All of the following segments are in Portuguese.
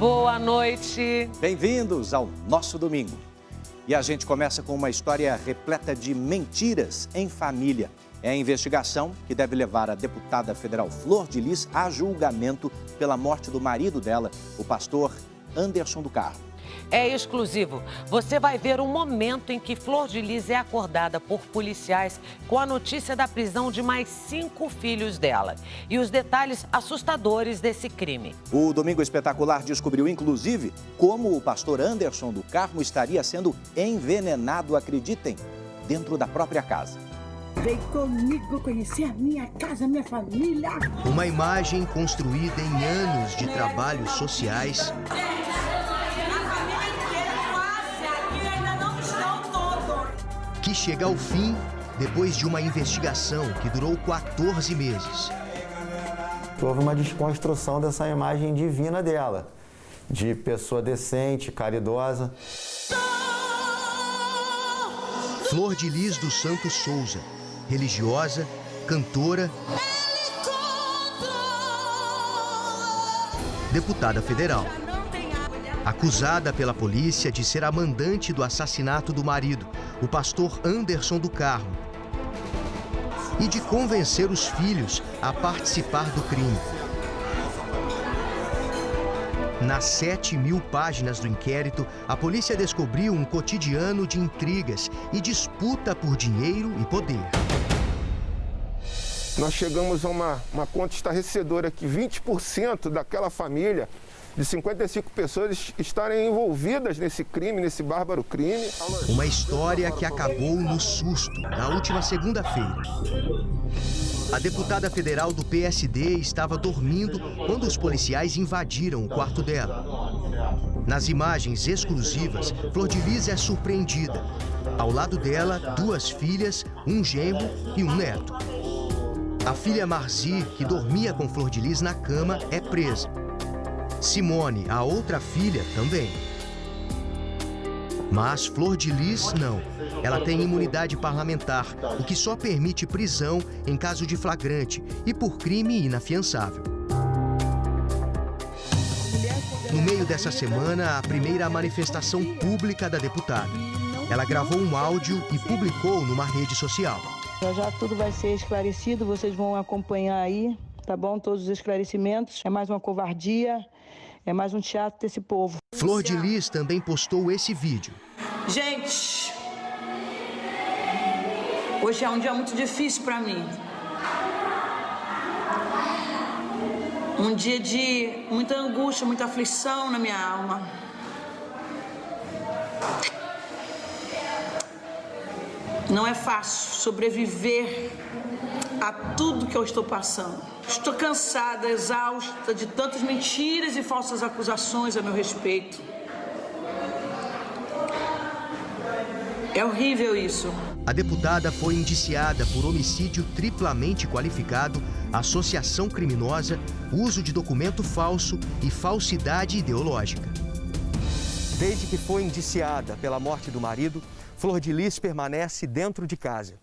Boa noite. Bem-vindos ao nosso domingo. E a gente começa com uma história repleta de mentiras em família. É a investigação que deve levar a deputada federal Flor de Lis a julgamento pela morte do marido dela, o pastor Anderson do Carmo. É exclusivo. Você vai ver um momento em que Flor de Lis é acordada por policiais com a notícia da prisão de mais 5 filhos dela. E os detalhes assustadores desse crime. O Domingo Espetacular descobriu, inclusive, como o pastor Anderson do Carmo estaria sendo envenenado, acreditem, dentro da própria casa. Vem comigo conhecer a minha casa, a minha família. Uma imagem construída em anos de trabalhos sociais que chega ao fim depois de uma investigação que durou 14 meses. Houve uma desconstrução dessa imagem divina dela, de pessoa decente, caridosa. Flor de Lis dos Santos Souza, religiosa, cantora, deputada federal. Acusada pela polícia de ser a mandante do assassinato do marido, o pastor Anderson do Carmo, e de convencer os filhos a participar do crime. Nas 7.000 páginas do inquérito, a polícia descobriu um cotidiano de intrigas e disputa por dinheiro e poder. Nós chegamos a uma conta estarrecedora que 20% daquela família, de 55 pessoas, estarem envolvidas nesse crime, nesse bárbaro crime. Uma história que acabou no susto, na última segunda-feira. A deputada federal do PSD estava dormindo quando os policiais invadiram o quarto dela. Nas imagens exclusivas, Flor de Lis é surpreendida. Ao lado dela, 2 filhas, um genro e um neto. A filha Marzi, que dormia com Flor de Lis na cama, é presa. Simone, a outra filha, também. Mas Flor de Lis não. Ela tem imunidade parlamentar, o que só permite prisão em caso de flagrante e por crime inafiançável. No meio dessa semana, a primeira manifestação pública da deputada. Ela gravou um áudio e publicou numa rede social. Já tudo vai ser esclarecido, vocês vão acompanhar aí, tá bom? Todos os esclarecimentos. É mais uma covardia, é mais um teatro desse povo. Flor de Lis também postou esse vídeo. Gente, hoje é um dia muito difícil para mim. Um dia de muita angústia, muita aflição na minha alma. Não é fácil sobreviver a tudo que eu estou passando. Estou cansada, exausta de tantas mentiras e falsas acusações a meu respeito. É horrível isso. A deputada foi indiciada por homicídio triplamente qualificado, associação criminosa, uso de documento falso e falsidade ideológica. Desde que foi indiciada pela morte do marido, Flor de Lis permanece dentro de casa.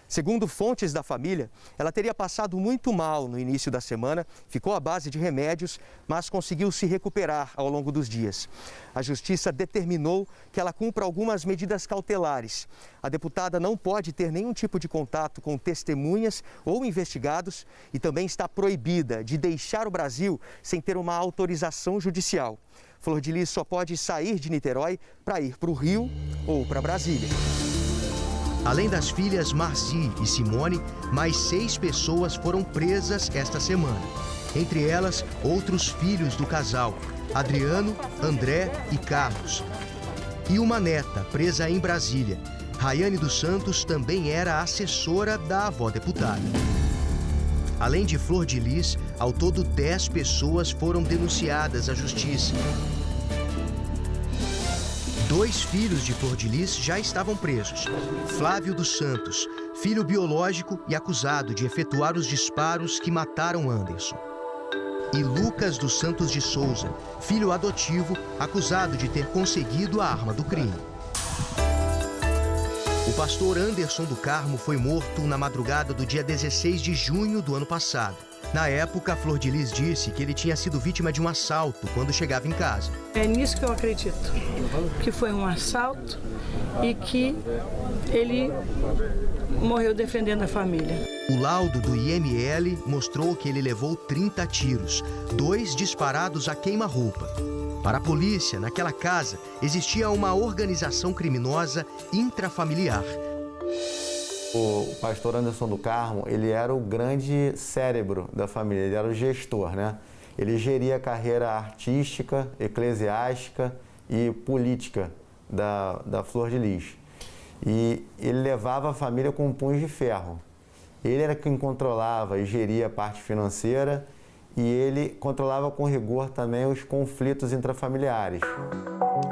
Segundo fontes da família, ela teria passado muito mal no início da semana, ficou à base de remédios, mas conseguiu se recuperar ao longo dos dias. A justiça determinou que ela cumpra algumas medidas cautelares. A deputada não pode ter nenhum tipo de contato com testemunhas ou investigados e também está proibida de deixar o Brasil sem ter uma autorização judicial. Flor de Lis só pode sair de Niterói para ir para o Rio ou para Brasília. Além das filhas Marzi e Simone, mais 6 pessoas foram presas esta semana. Entre elas, outros filhos do casal, Adriano, André e Carlos. E uma neta presa em Brasília. Rayane dos Santos também era assessora da avó deputada. Além de Flor de Lis, ao todo 10 pessoas foram denunciadas à justiça. 2 filhos de Flor de Lis já estavam presos. Flávio dos Santos, filho biológico e acusado de efetuar os disparos que mataram Anderson. E Lucas dos Santos de Souza, filho adotivo, acusado de ter conseguido a arma do crime. O pastor Anderson do Carmo foi morto na madrugada do dia 16 de junho do ano passado. Na época, Flor de Lis disse que ele tinha sido vítima de um assalto quando chegava em casa. É nisso que eu acredito, que foi um assalto e que ele morreu defendendo a família. O laudo do IML mostrou que ele levou 30 tiros, 2 disparados a queima-roupa. Para a polícia, naquela casa, existia uma organização criminosa intrafamiliar. O pastor Anderson do Carmo, ele era o grande cérebro da família, ele era o gestor, né? Ele geria a carreira artística, eclesiástica e política da Flor de Lis. E ele levava a família com punhos de ferro. Ele era quem controlava e geria a parte financeira e ele controlava com rigor também os conflitos intrafamiliares.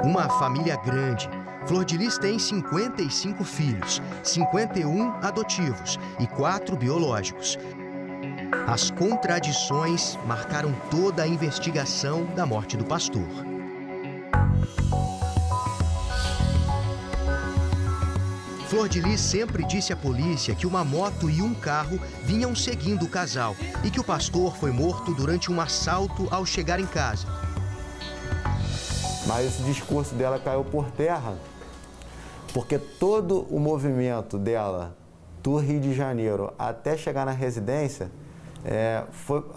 Uma família grande. Flor de Lis tem 55 filhos, 51 adotivos e 4 biológicos. As contradições marcaram toda a investigação da morte do pastor. Flor de Lis sempre disse à polícia que uma moto e um carro vinham seguindo o casal e que o pastor foi morto durante um assalto ao chegar em casa. Mas esse discurso dela caiu por terra, porque todo o movimento dela do Rio de Janeiro até chegar na residência,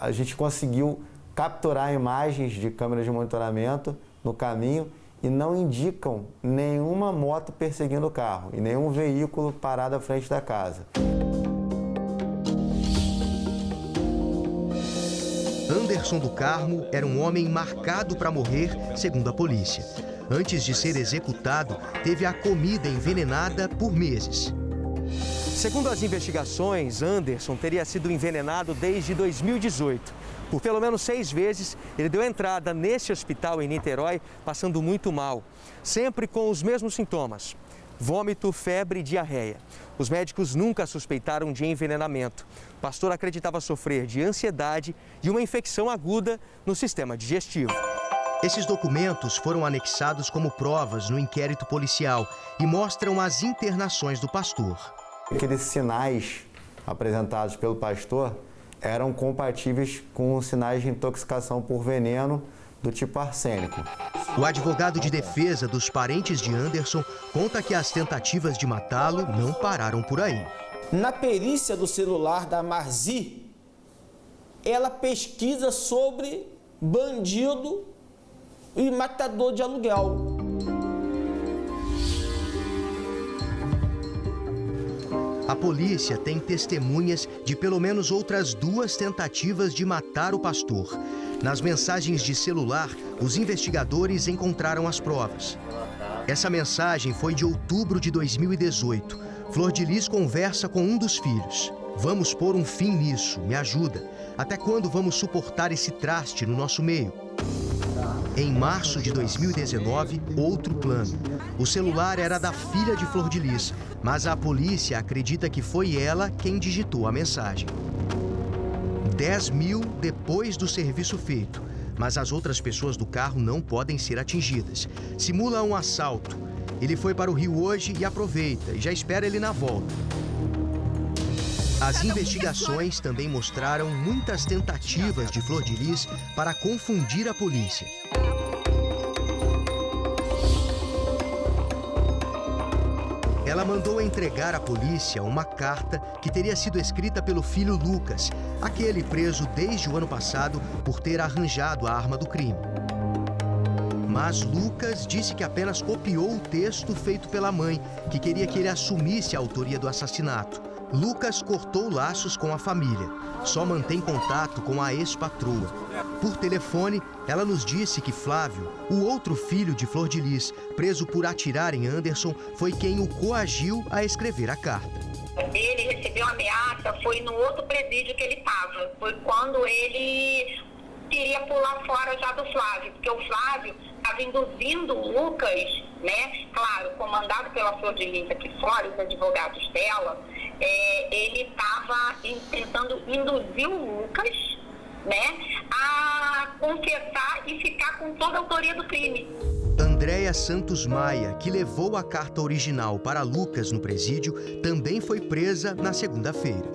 a gente conseguiu capturar imagens de câmeras de monitoramento no caminho e não indicam nenhuma moto perseguindo o carro e nenhum veículo parado à frente da casa. Anderson do Carmo era um homem marcado para morrer, segundo a polícia. Antes de ser executado, teve a comida envenenada por meses. Segundo as investigações, Anderson teria sido envenenado desde 2018. Por pelo menos 6 vezes, ele deu entrada nesse hospital em Niterói, passando muito mal. Sempre com os mesmos sintomas: vômito, febre e diarreia. Os médicos nunca suspeitaram de envenenamento. O pastor acreditava sofrer de ansiedade e uma infecção aguda no sistema digestivo. Esses documentos foram anexados como provas no inquérito policial e mostram as internações do pastor. Aqueles sinais apresentados pelo pastor eram compatíveis com os sinais de intoxicação por veneno do tipo arsênico. O advogado de defesa dos parentes de Anderson conta que as tentativas de matá-lo não pararam por aí. Na perícia do celular da Marzi, ela pesquisa sobre bandido e matador de aluguel. A polícia tem testemunhas de pelo menos outras 2 tentativas de matar o pastor. Nas mensagens de celular, os investigadores encontraram as provas. Essa mensagem foi de outubro de 2018. Flor de Lis conversa com um dos filhos. Vamos pôr um fim nisso, me ajuda. Até quando vamos suportar esse traste no nosso meio? Em março de 2019, outro plano. O celular era da filha de Flor de Lis, mas a polícia acredita que foi ela quem digitou a mensagem. 10 mil depois do serviço feito, mas as outras pessoas do carro não podem ser atingidas. Simula um assalto. Ele foi para o Rio hoje e aproveita, e já espera ele na volta. As investigações também mostraram muitas tentativas de Flor de Lis para confundir a polícia. Ela mandou entregar à polícia uma carta que teria sido escrita pelo filho Lucas, aquele preso desde o ano passado por ter arranjado a arma do crime. Mas Lucas disse que apenas copiou o texto feito pela mãe, que queria que ele assumisse a autoria do assassinato. Lucas cortou laços com a família, só mantém contato com a ex-patroa. Por telefone, ela nos disse que Flávio, o outro filho de Flor de Lis, preso por atirar em Anderson, foi quem o coagiu a escrever a carta. Ele recebeu ameaça, foi no outro presídio que ele estava. Foi quando ele queria pular fora já do Flávio, porque o Flávio estava induzindo o Lucas, né? Claro, comandado pela Flor de Lis aqui fora, os advogados dela, ele estava tentando induzir o Lucas, né, a confessar e ficar com toda a autoria do crime. Andréia Santos Maia, que levou a carta original para Lucas no presídio, também foi presa na segunda-feira.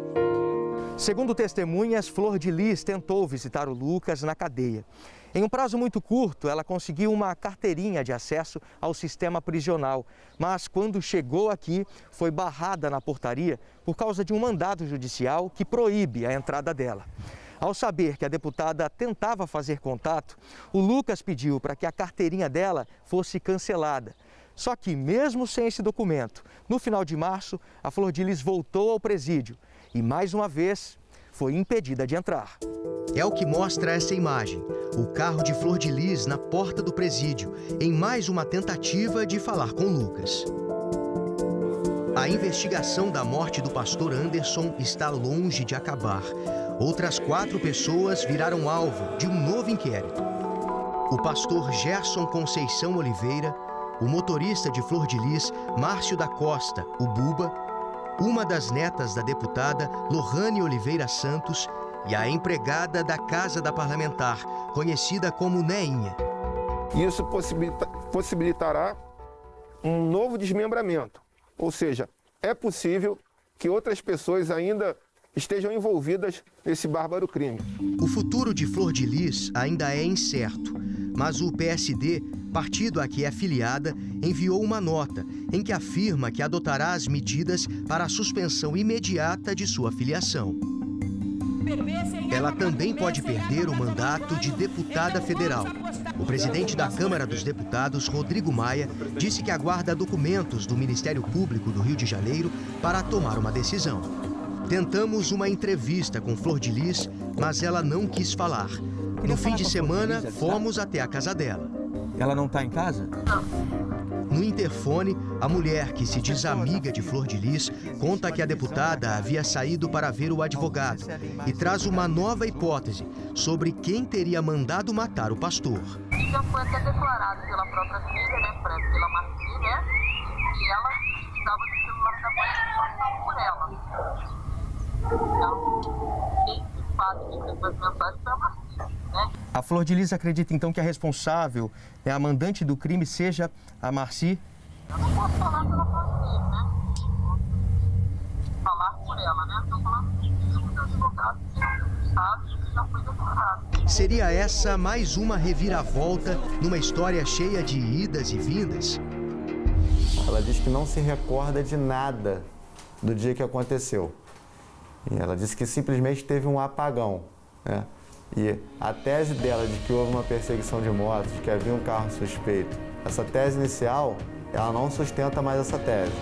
Segundo testemunhas, Flor de Lis tentou visitar o Lucas na cadeia. Em um prazo muito curto, ela conseguiu uma carteirinha de acesso ao sistema prisional. Mas quando chegou aqui, foi barrada na portaria por causa de um mandado judicial que proíbe a entrada dela. Ao saber que a deputada tentava fazer contato, o Lucas pediu para que a carteirinha dela fosse cancelada. Só que, mesmo sem esse documento, no final de março, a Flor de Lis voltou ao presídio e, mais uma vez, foi impedida de entrar. É o que mostra essa imagem, o carro de Flor de Lis na porta do presídio, em mais uma tentativa de falar com Lucas. A investigação da morte do pastor Anderson está longe de acabar. Outras 4 pessoas viraram alvo de um novo inquérito. O pastor Gerson Conceição Oliveira, o motorista de Flor de Lis, Márcio da Costa, o Buba, uma das netas da deputada Lohane Oliveira Santos e a empregada da Casa da Parlamentar, conhecida como Neinha. Isso possibilitará um novo desmembramento, ou seja, é possível que outras pessoas ainda estejam envolvidas nesse bárbaro crime. O futuro de Flor de Lis ainda é incerto, mas o PSD, partido a que é filiada, enviou uma nota em que afirma que adotará as medidas para a suspensão imediata de sua filiação. Ela também pode perder o mandato de deputada federal. O presidente da Câmara dos Deputados, Rodrigo Maia, disse que aguarda documentos do Ministério Público do Rio de Janeiro para tomar uma decisão. Tentamos uma entrevista com Flor de Lis, mas ela não quis falar. No fim de semana, fomos até a casa dela. Ela não está em casa? No interfone, a mulher, que se diz amiga de Flor de Lis, conta que a deputada havia saído para ver o advogado e traz uma nova hipótese sobre quem teria mandado matar o pastor. Já foi até declarado pela própria filha, né, pela Marci, né, e ela estava no celular da mãe por ela. Então, quem de fato escreveu as mensagens foi a Marci. A Flor de Lis acredita, então, que a responsável, a mandante do crime, seja a Marci? Eu não posso falar pela Marci, né? Falar por ela, né? Estou falando do advogado, que sabe, que já foi declarado. Seria essa mais uma reviravolta numa história cheia de idas e vindas? Ela diz que não se recorda de nada do dia que aconteceu. E ela disse que simplesmente teve um apagão, né? E a tese dela de que houve uma perseguição de motos, de que havia um carro suspeito, essa tese inicial, ela não sustenta mais essa tese.